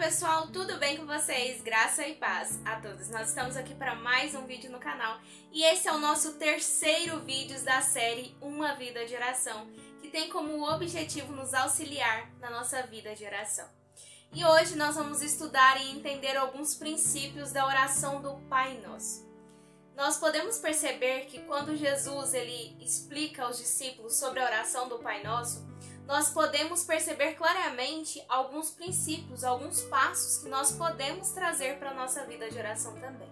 pessoal, tudo bem com vocês? Graça e paz a todos. Nós estamos aqui para mais um vídeo no canal e esse é o nosso terceiro vídeo da série Uma Vida de Oração, que tem como objetivo nos auxiliar na nossa vida de oração. E hoje nós vamos estudar e entender alguns princípios da oração do Pai Nosso. Nós podemos perceber que quando Jesus ele explica aos discípulos sobre a oração do Pai Nosso, nós podemos perceber claramente alguns princípios, alguns passos que nós podemos trazer para a nossa vida de oração também.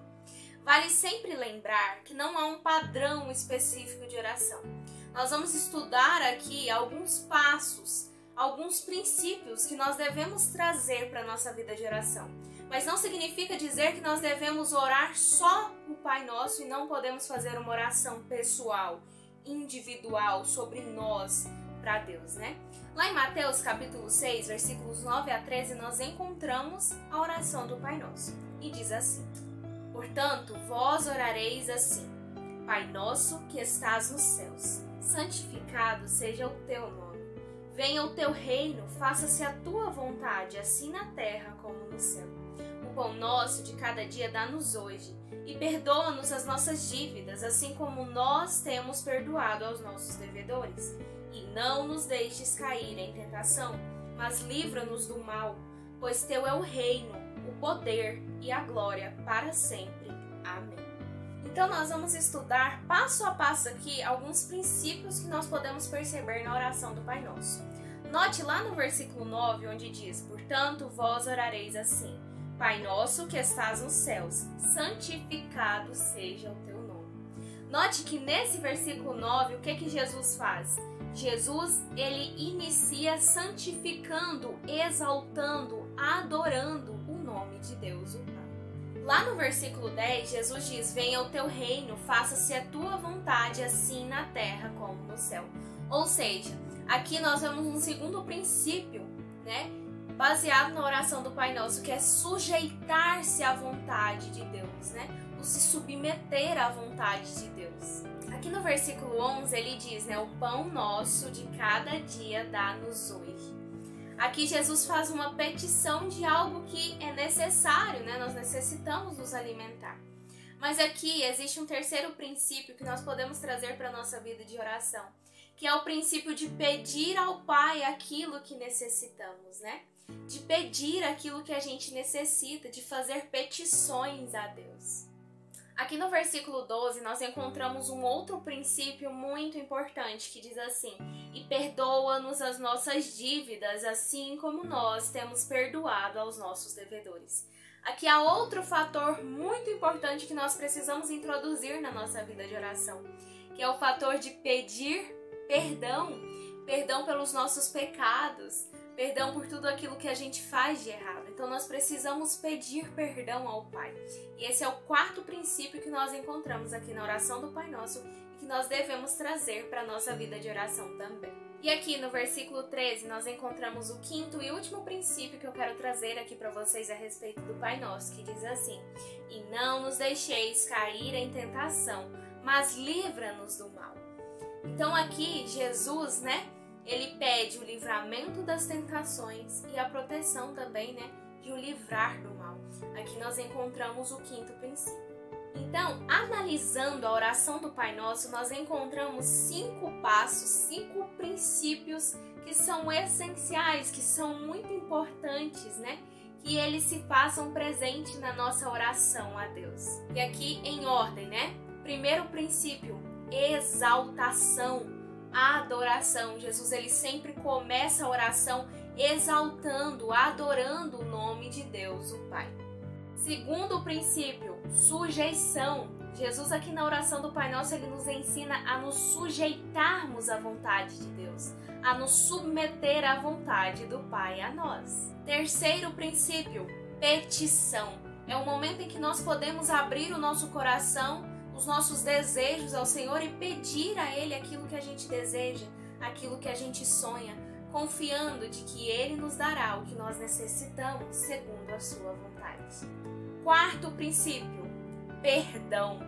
Vale sempre lembrar que não há um padrão específico de oração. Nós vamos estudar aqui alguns passos, alguns princípios que nós devemos trazer para a nossa vida de oração. Mas não significa dizer que nós devemos orar só o Pai Nosso e não podemos fazer uma oração pessoal, individual, sobre nós, para Deus, né? Lá em Mateus capítulo 6, versículos 9 a 13, nós encontramos a oração do Pai Nosso. E diz assim: Portanto, vós orareis assim: Pai Nosso que estás nos céus, santificado seja o teu nome. Venha o teu reino, faça-se a tua vontade, assim na terra como no céu. O pão nosso de cada dia dá-nos hoje, e perdoa-nos as nossas dívidas, assim como nós temos perdoado aos nossos devedores. E não nos deixes cair em tentação, mas livra-nos do mal, pois teu é o reino, o poder e a glória para sempre. Amém. Então nós vamos estudar passo a passo aqui alguns princípios que nós podemos perceber na oração do Pai Nosso. Note lá no versículo 9, onde diz: Portanto, vós orareis assim: Pai Nosso que estás nos céus, santificado seja o teu nome. Note que nesse versículo 9, o que Jesus faz? Jesus, ele inicia santificando, exaltando, adorando o nome de Deus, o Pai. Lá no versículo 10, Jesus diz: Venha o teu reino, faça-se a tua vontade, assim na terra como no céu. Ou seja, aqui nós vemos um segundo princípio, né? Baseado na oração do Pai Nosso, que é sujeitar-se à vontade de Deus, né? O se submeter à vontade de Deus. Aqui no versículo 11 ele diz, né? O pão nosso de cada dia dá-nos hoje. Aqui Jesus faz uma petição de algo que é necessário, né? Nós necessitamos nos alimentar. Mas aqui existe um terceiro princípio que nós podemos trazer para a nossa vida de oração, que é o princípio de pedir ao Pai aquilo que necessitamos, né? De pedir aquilo que a gente necessita, de fazer petições a Deus. Aqui no versículo 12 nós encontramos um outro princípio muito importante que diz assim: E perdoa-nos as nossas dívidas, assim como nós temos perdoado aos nossos devedores. Aqui há outro fator muito importante que nós precisamos introduzir na nossa vida de oração, que é o fator de pedir perdão, perdão pelos nossos pecados, perdão por tudo aquilo que a gente faz de errado. Então nós precisamos pedir perdão ao Pai. E esse é o quarto princípio que nós encontramos aqui na oração do Pai Nosso e que nós devemos trazer para a nossa vida de oração também. E aqui no versículo 13 nós encontramos o quinto e último princípio que eu quero trazer aqui para vocês a respeito do Pai Nosso, que diz assim: E não nos deixeis cair em tentação, mas livra-nos do mal. Então aqui Jesus, né? Ele pede o livramento das tentações e a proteção também, né, de o livrar do mal. Aqui nós encontramos o quinto princípio. Então, analisando a oração do Pai Nosso, nós encontramos 5 passos, 5 princípios que são essenciais, que são muito importantes, né, que eles se façam presente na nossa oração a Deus. E aqui em ordem, né? Primeiro princípio, exaltação. Adoração. Jesus ele sempre começa a oração exaltando, adorando o nome de Deus, o Pai. Segundo princípio, sujeição. Jesus aqui na oração do Pai Nosso ele nos ensina a nos sujeitarmos à vontade de Deus, a nos submeter à vontade do Pai a nós. Terceiro princípio, petição. É o momento em que nós podemos abrir o nosso coração, os nossos desejos ao Senhor e pedir a Ele aquilo que a gente deseja, aquilo que a gente sonha, confiando de que Ele nos dará o que nós necessitamos segundo a sua vontade. Quarto princípio, perdão.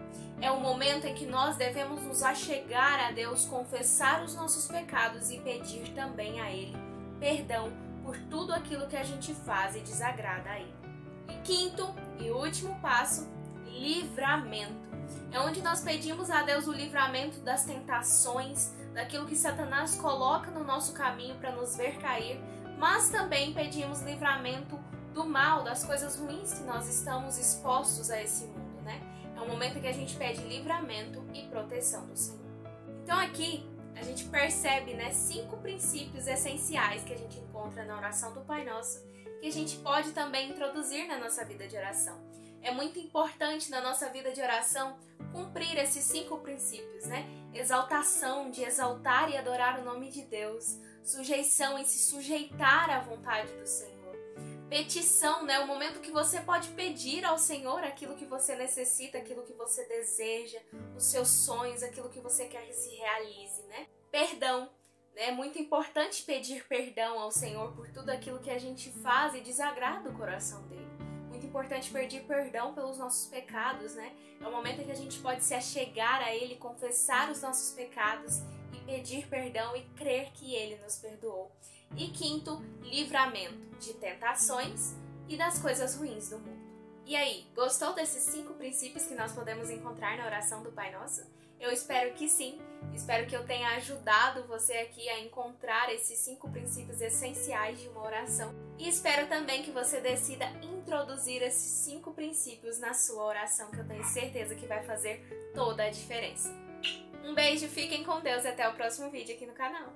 É o momento em que nós devemos nos achegar a Deus, confessar os nossos pecados e pedir também a Ele perdão por tudo aquilo que a gente faz e desagrada a Ele. E quinto e último passo, livramento. É onde nós pedimos a Deus o livramento das tentações, daquilo que Satanás coloca no nosso caminho para nos ver cair, mas também pedimos livramento do mal, das coisas ruins que nós estamos expostos a esse mundo, né? É um momento que a gente pede livramento e proteção do Senhor. Então aqui a gente percebe, né, 5 princípios essenciais que a gente encontra na oração do Pai Nosso, que a gente pode também introduzir na nossa vida de oração. É muito importante na nossa vida de oração cumprir esses 5 princípios, né? Exaltação, de exaltar e adorar o nome de Deus. Sujeição, em se sujeitar à vontade do Senhor. Petição, né? O momento que você pode pedir ao Senhor aquilo que você necessita, aquilo que você deseja, os seus sonhos, aquilo que você quer que se realize, né? Perdão, né? É muito importante pedir perdão ao Senhor por tudo aquilo que a gente faz e desagrada o coração dele. Muito importante pedir perdão pelos nossos pecados, né? É o momento em que a gente pode se achegar a Ele, confessar os nossos pecados e pedir perdão e crer que Ele nos perdoou. E quinto, livramento de tentações e das coisas ruins do mundo. E aí, gostou desses 5 princípios que nós podemos encontrar na oração do Pai Nosso? Eu espero que sim, espero que eu tenha ajudado você aqui a encontrar esses 5 princípios essenciais de uma oração. E espero também que você decida introduzir esses 5 princípios na sua oração, que eu tenho certeza que vai fazer toda a diferença. Um beijo, fiquem com Deus e até o próximo vídeo aqui no canal.